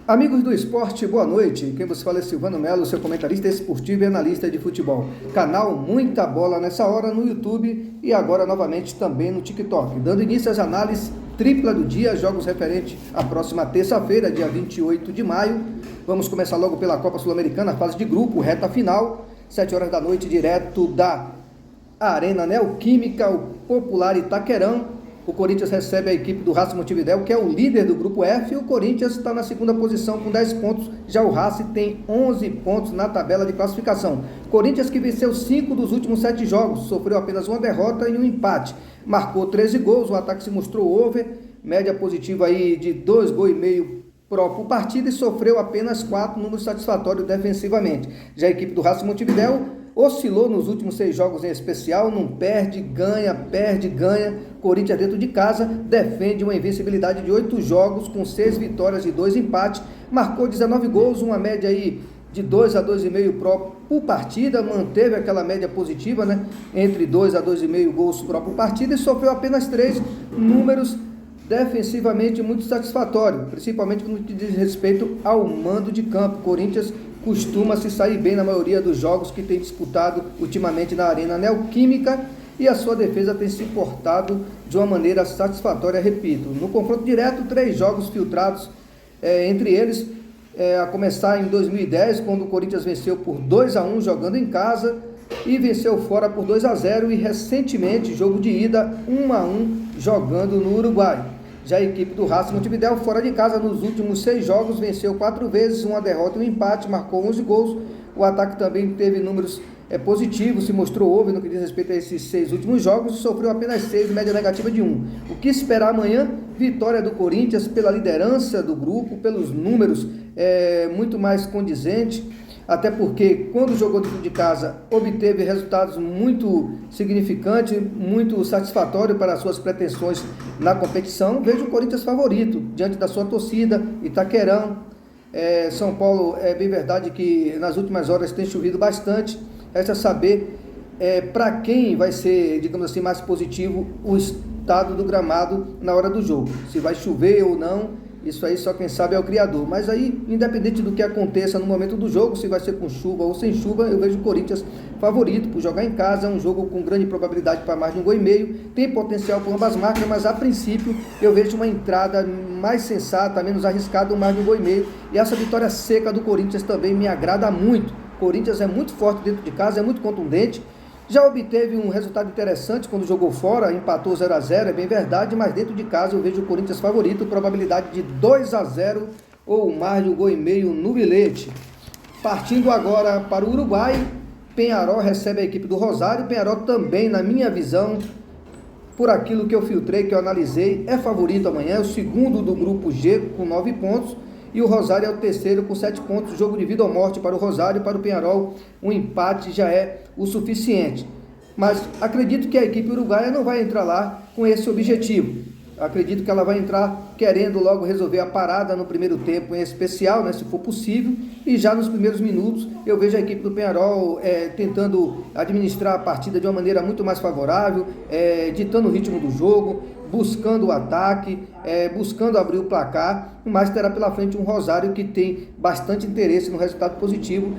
Amigos do esporte, boa noite. Quem vos fala é Silvano Melo, seu comentarista esportivo e analista de futebol. Canal Muita Bola nessa hora no YouTube e agora novamente também no TikTok. Dando início às análises tripla do dia, jogos referentes à próxima terça-feira, dia 28 de maio. Vamos começar logo pela Copa Sul-Americana, fase de grupo, reta final, 7 horas da noite, direto da Arena Neoquímica, o popular Itaquerão. O Corinthians recebe a equipe do Racing Montevidéu, que é o líder do grupo F, e o Corinthians está na segunda posição com 10 pontos, já o Racing tem 11 pontos na tabela de classificação. Corinthians que venceu 5 dos últimos 7 jogos, sofreu apenas uma derrota e um empate, marcou 13 gols, o ataque se mostrou over, média positiva aí de 2,5 gols por partida e sofreu apenas 4, número satisfatório defensivamente. Já a equipe do Racing Montevidéu oscilou nos últimos 6 jogos em especial, não perde, ganha. Corinthians dentro de casa defende uma invencibilidade de 8 jogos com 6 vitórias e 2 empates, marcou 19 gols, uma média aí de 2 a 2,5 por partida, manteve aquela média positiva, né, entre 2 a 2,5 gols por partida e sofreu apenas 3, números defensivamente muito satisfatórios, principalmente no que diz respeito ao mando de campo. Corinthians costuma se sair bem na maioria dos jogos que tem disputado ultimamente na Arena Neoquímica e a sua defesa tem se portado de uma maneira satisfatória, repito. No confronto direto, 3 jogos filtrados, entre eles, a começar em 2010, quando o Corinthians venceu por 2-1 jogando em casa e venceu fora por 2-0 e recentemente, jogo de ida, 1-1 jogando no Uruguai. Já a equipe do Racing Montevidéu, fora de casa, nos últimos 6 jogos, venceu 4 vezes, uma derrota e um empate, marcou 11 gols. O ataque também teve números positivos, se mostrou over no que diz respeito a esses 6 últimos jogos, e sofreu apenas 6, média negativa de 1. O que esperar amanhã? Vitória do Corinthians pela liderança do grupo, pelos números muito mais condizentes, até porque quando jogou dentro de casa obteve resultados muito significantes, muito satisfatórios para as suas pretensões na competição. Vejo o Corinthians favorito diante da sua torcida, Itaquerão, São Paulo. É bem verdade que nas últimas horas tem chovido bastante, resta saber para quem vai ser, digamos assim, mais positivo o estado do gramado na hora do jogo, se vai chover ou não. Isso aí só quem sabe é o criador. Mas aí, independente do que aconteça no momento do jogo, se vai ser com chuva ou sem chuva, eu vejo o Corinthians favorito por jogar em casa. É um jogo com grande probabilidade para mais de 1,5 gols. Tem potencial por ambas marcas, mas a princípio eu vejo uma entrada mais sensata, menos arriscada, mais de 1,5 gols. E essa vitória seca do Corinthians também me agrada muito. O Corinthians é muito forte dentro de casa, é muito contundente. Já obteve um resultado interessante quando jogou fora, empatou 0-0, é bem verdade, mas dentro de casa eu vejo o Corinthians favorito, probabilidade de 2-0 ou mais de 1,5 gols no bilhete. Partindo agora para o Uruguai, Peñarol recebe a equipe do Rosário. Peñarol também, na minha visão, por aquilo que eu filtrei, que eu analisei, é favorito amanhã, é o segundo do grupo G com 9 pontos. E o Rosário é o terceiro com 7 pontos, jogo de vida ou morte para o Rosário. Para o Peñarol, um empate já é o suficiente. Mas acredito que a equipe uruguaia não vai entrar lá com esse objetivo. Acredito que ela vai entrar querendo logo resolver a parada no primeiro tempo, em especial, né, se for possível. E já nos primeiros minutos eu vejo a equipe do Peñarol tentando administrar a partida de uma maneira muito mais favorável, ditando o ritmo do jogo, buscando o ataque, buscando abrir o placar, mas terá pela frente um Rosário que tem bastante interesse no resultado positivo,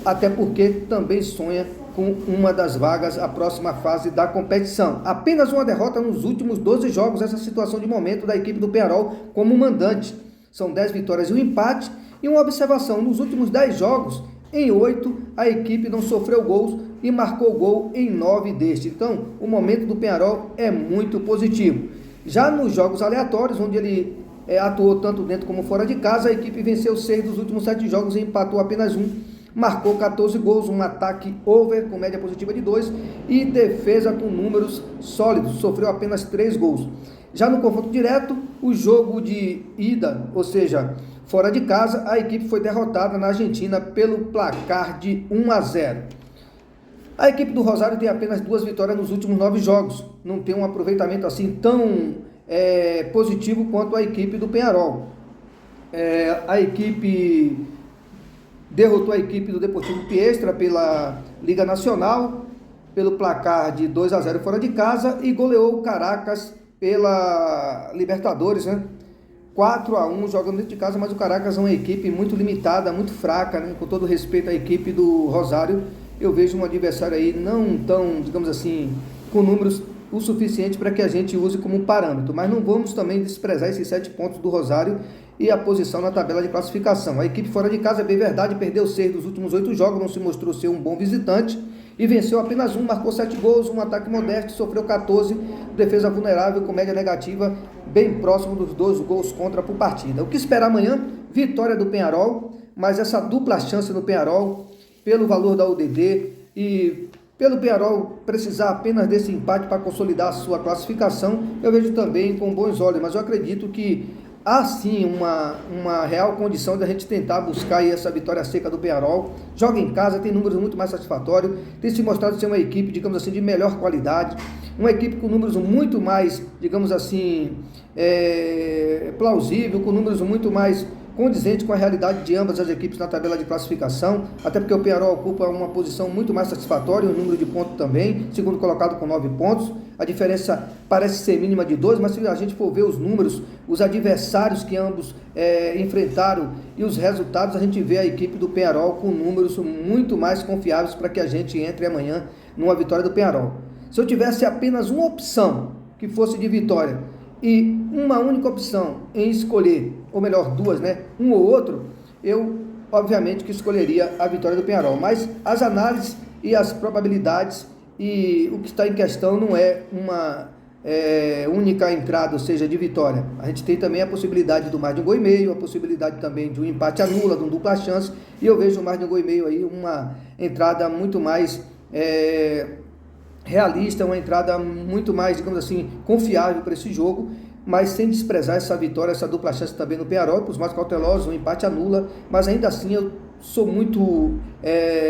até porque também sonha com uma das vagas à próxima fase da competição. Apenas uma derrota nos últimos 12 jogos, essa situação de momento da equipe do Peñarol como mandante. São 10 vitórias e um empate, e uma observação, nos últimos 10 jogos, em 8, a equipe não sofreu gols e marcou gol em 9 destes. Então, o momento do Peñarol é muito positivo. Já nos jogos aleatórios, onde ele atuou tanto dentro como fora de casa, a equipe venceu 6 dos últimos 7 jogos e empatou apenas 1. Marcou 14 gols, um ataque over com média positiva de 2 e defesa com números sólidos, sofreu apenas 3 gols. Já no confronto direto, o jogo de ida, ou seja, fora de casa, a equipe foi derrotada na Argentina pelo placar de 1-0. A equipe do Rosário tem apenas 2 vitórias nos últimos 9 jogos, não tem um aproveitamento assim tão positivo quanto a equipe do Peñarol. A equipe derrotou a equipe do Deportivo Piestra pela Liga Nacional, pelo placar de 2-0 fora de casa, e goleou o Caracas pela Libertadores, né? 4-1 jogando dentro de casa, mas o Caracas é uma equipe muito limitada, muito fraca, né? Com todo respeito à equipe do Rosário, eu vejo um adversário aí não tão, digamos assim, com números o suficiente para que a gente use como parâmetro, mas não vamos também desprezar esses 7 pontos do Rosário e a posição na tabela de classificação. A equipe fora de casa, é bem verdade, perdeu 6 dos últimos 8 jogos, não se mostrou ser um bom visitante e venceu apenas um, marcou 7 gols, um ataque modesto, sofreu 14, defesa vulnerável com média negativa bem próximo dos 2 gols contra por partida. O que esperar amanhã? Vitória do Peñarol, mas essa dupla chance no Peñarol, pelo valor da UDD e pelo Peñarol precisar apenas desse empate para consolidar a sua classificação, eu vejo também com bons olhos, mas eu acredito que há sim uma real condição de a gente tentar buscar aí essa vitória seca do Peñarol. Joga em casa, tem números muito mais satisfatórios, tem se mostrado ser uma equipe, digamos assim, de melhor qualidade, uma equipe com números muito mais, digamos assim, plausível, com números muito mais condizente com a realidade de ambas as equipes na tabela de classificação, até porque o Peñarol ocupa uma posição muito mais satisfatória, o número de pontos também, segundo colocado com 9 pontos, a diferença parece ser mínima de 2, mas se a gente for ver os números, os adversários que ambos enfrentaram e os resultados, a gente vê a equipe do Peñarol com números muito mais confiáveis para que a gente entre amanhã numa vitória do Peñarol. Se eu tivesse apenas uma opção que fosse de vitória, e uma única opção em escolher, ou melhor, duas, né? Um ou outro, eu obviamente que escolheria a vitória do Peñarol, mas as análises e as probabilidades e o que está em questão não é uma única entrada, ou seja, de vitória. A gente tem também a possibilidade do mais de um gol e meio, a possibilidade também de um empate anula, de um dupla chance, e eu vejo o mais de um gol e meio aí uma entrada muito mais realista, uma entrada muito mais, digamos assim, confiável para esse jogo, mas sem desprezar essa vitória, essa dupla chance também no Peñarol, para os mais cautelosos, um empate anula, mas ainda assim eu sou muito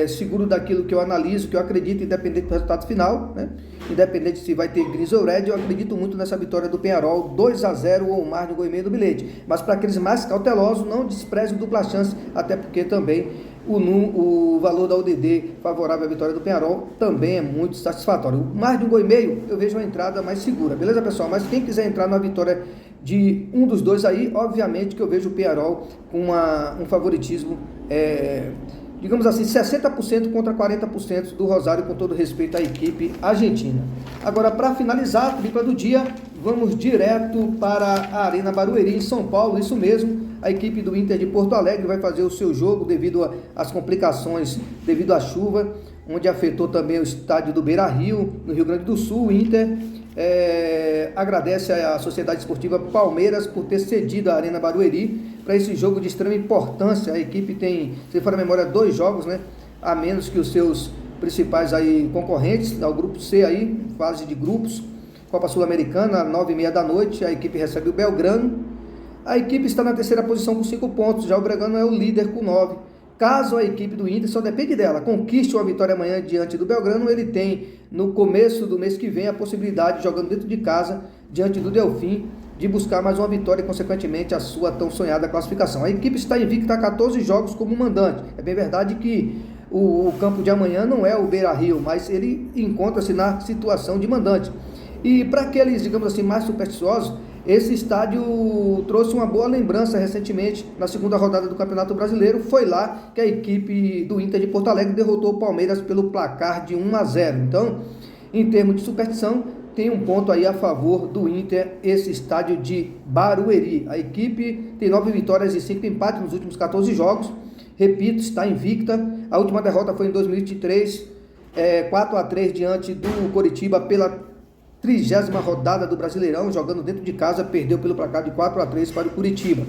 seguro daquilo que eu analiso, que eu acredito, independente do resultado final, né? Independente se vai ter gris ou red, eu acredito muito nessa vitória do Peñarol, 2-0 ou mais no gol e meio do bilhete, mas para aqueles mais cautelosos, não despreze o dupla chance, até porque também o valor da UDD favorável à vitória do Peñarol também é muito satisfatório. Mais de um gol e meio, eu vejo uma entrada mais segura, beleza, pessoal? Mas quem quiser entrar na vitória de um dos dois aí, obviamente que eu vejo o Peñarol com um favoritismo, digamos assim, 60% contra 40% do Rosário, com todo respeito à equipe argentina. Agora, para finalizar a tripla do dia, vamos direto para a Arena Barueri, em São Paulo, isso mesmo. A equipe do Inter de Porto Alegre vai fazer o seu jogo devido às complicações, devido à chuva, onde afetou também o estádio do Beira-Rio, no Rio Grande do Sul. O Inter agradece à Sociedade Esportiva Palmeiras por ter cedido a Arena Barueri para esse jogo de extrema importância. A equipe tem, se for a memória, 2 jogos, né, a menos que os seus principais aí concorrentes, o grupo C aí, fase de grupos, Copa Sul-Americana, 9h30 da noite, a equipe recebe o Belgrano. A equipe está na terceira posição com 5 pontos, já o Belgrano é o líder com 9. Caso a equipe do Inter, só depende dela, conquiste uma vitória amanhã diante do Belgrano, ele tem no começo do mês que vem a possibilidade, jogando dentro de casa, diante do Delfim, de buscar mais uma vitória e, consequentemente, a sua tão sonhada classificação. A equipe está invicta a 14 jogos como mandante. É bem verdade que o campo de amanhã não é o Beira-Rio, mas ele encontra-se na situação de mandante. E para aqueles, digamos assim, mais supersticiosos, esse estádio trouxe uma boa lembrança recentemente, na segunda rodada do Campeonato Brasileiro. Foi lá que a equipe do Inter de Porto Alegre derrotou o Palmeiras pelo placar de 1-0. Então, em termos de superstição, tem um ponto aí a favor do Inter, esse estádio de Barueri. A equipe tem 9 vitórias e 5 empates nos últimos 14 jogos. Repito, está invicta. A última derrota foi em 2023, 4-3 diante do Coritiba pela 30ª rodada do Brasileirão, jogando dentro de casa, perdeu pelo placar de 4-3 para o Curitiba.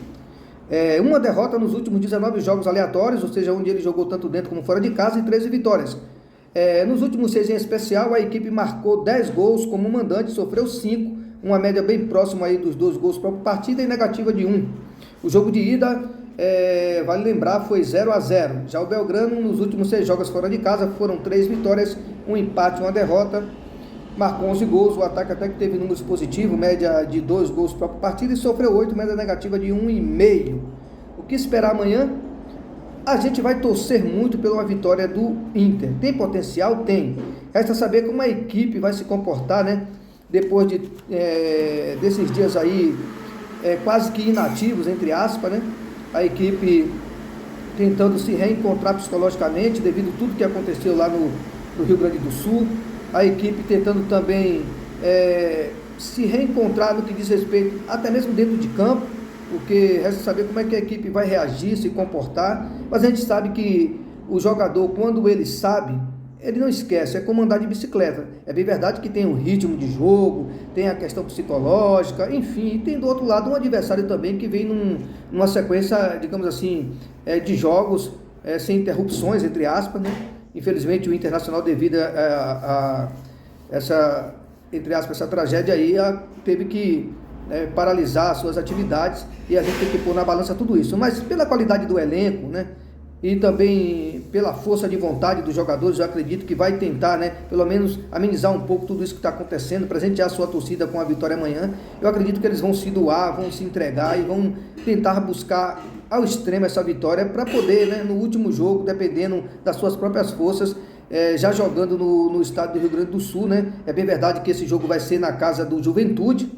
Uma derrota nos últimos 19 jogos aleatórios, ou seja, onde ele jogou tanto dentro como fora de casa, e 13 vitórias. Nos últimos 6 em especial, a equipe marcou 10 gols como mandante, sofreu 5, uma média bem próxima aí dos 2 gols por partida e negativa de 1. O jogo de ida, vale lembrar, foi 0-0. Já o Belgrano, nos últimos 6 jogos fora de casa, foram 3 vitórias, um empate e uma derrota. Marcou 11 gols, o ataque até que teve números positivos, média de 2 gols por partida, e sofreu 8, média negativa de 1,5. O que esperar amanhã? A gente vai torcer muito pela vitória do Inter. Tem potencial? Tem. Resta saber como a equipe vai se comportar, né? Depois desses dias aí quase que inativos, entre aspas, né? A equipe tentando se reencontrar psicologicamente devido a tudo que aconteceu lá no Rio Grande do Sul. A equipe tentando também se reencontrar no que diz respeito, até mesmo dentro de campo, porque resta saber como é que a equipe vai reagir, se comportar. Mas a gente sabe que o jogador, quando ele sabe, ele não esquece, é como andar de bicicleta. É bem verdade que tem o ritmo de jogo, tem a questão psicológica, enfim, e tem do outro lado um adversário também que vem numa sequência, digamos assim, de jogos sem interrupções, entre aspas, né? Infelizmente o Internacional, devido a essa, entre aspas, essa tragédia aí, teve que paralisar suas atividades, e a gente tem que pôr na balança tudo isso. Mas pela qualidade do elenco, né? E também pela força de vontade dos jogadores, eu acredito que vai tentar, né, pelo menos amenizar um pouco tudo isso que está acontecendo, presentear a sua torcida com a vitória amanhã. Eu acredito que eles vão se doar, vão se entregar e vão tentar buscar ao extremo essa vitória para poder, né, no último jogo, dependendo das suas próprias forças, já jogando no estado do Rio Grande do Sul, né? É bem verdade que esse jogo vai ser na casa do Juventude,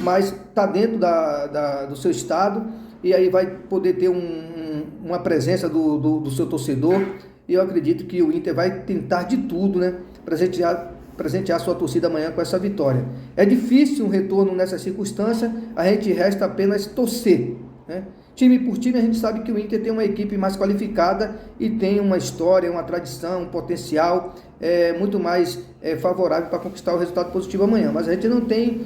mas está dentro do seu estado, e aí vai poder ter uma presença do seu torcedor, e eu acredito que o Inter vai tentar de tudo, né, presentear sua torcida amanhã com essa vitória. É difícil um retorno nessa circunstância, a gente resta apenas torcer, né? Time por time, a gente sabe que o Inter tem uma equipe mais qualificada e tem uma história, uma tradição, um potencial muito mais favorável para conquistar o resultado positivo amanhã. Mas a gente não tem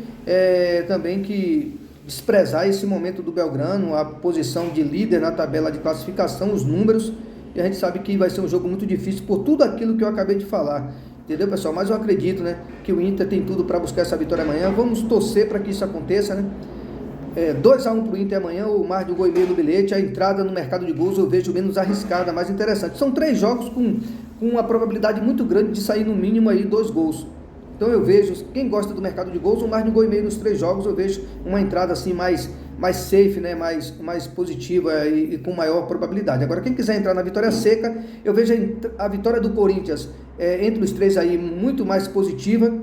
também que desprezar esse momento do Belgrano, a posição de líder na tabela de classificação, os números, e a gente sabe que vai ser um jogo muito difícil por tudo aquilo que eu acabei de falar. Entendeu, pessoal? Mas eu acredito, né, que o Inter tem tudo para buscar essa vitória amanhã. Vamos torcer para que isso aconteça, né? 2-1 para o Inter amanhã, ou mais de 1,5 gol no bilhete. A entrada no mercado de gols eu vejo menos arriscada, mais interessante. São 3 jogos com uma probabilidade muito grande de sair no mínimo aí 2 gols. Então eu vejo, quem gosta do mercado de gols, mais de 1,5 gol nos 3 jogos, eu vejo uma entrada assim mais safe, né? mais positiva e com maior probabilidade. Agora, quem quiser entrar na vitória seca, eu vejo a vitória do Corinthians entre os 3 aí muito mais positiva.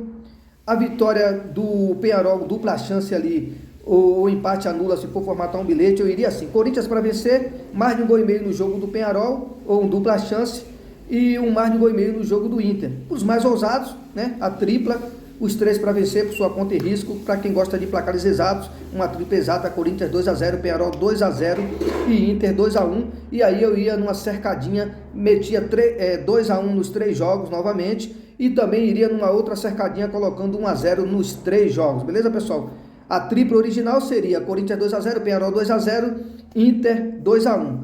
A vitória do Peñarol, dupla chance ali, o empate anula se for formatar um bilhete, eu iria assim: Corinthians para vencer, mais de 1,5 gol no jogo do Peñarol, ou um dupla chance, e mais de 1,5 gol no jogo do Inter. Os mais ousados, né, a tripla, os 3 para vencer por sua conta e risco. Para quem gosta de placares exatos, uma tripla exata: Corinthians 2-0, Peñarol 2-0 e Inter 2-1. E aí eu ia numa cercadinha, metia 2-1 nos 3 jogos novamente, e também iria numa outra cercadinha colocando 1-0 nos 3 jogos, beleza, pessoal? A tripla original seria Corinthians 2-0, Peñarol 2-0, Inter 2-1.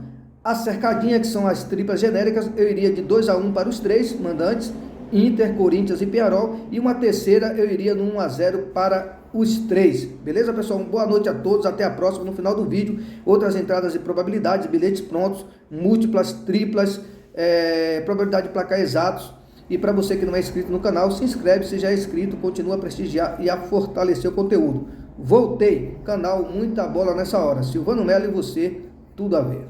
A cercadinha, que são as triplas genéricas, eu iria de 2-1 para os 3 mandantes, Inter, Corinthians e Peñarol, e uma terceira eu iria no 1-0 para os 3. Beleza, pessoal? Boa noite a todos, até a próxima. No final do vídeo, outras entradas e probabilidades, bilhetes prontos, múltiplas, triplas, probabilidade de placar exatos. E para você que não é inscrito no canal, se inscreve. Se já é inscrito, continua a prestigiar e a fortalecer o conteúdo. Voltei, canal Muita Bola Nessa Hora. Silvano Melo e você, tudo a ver.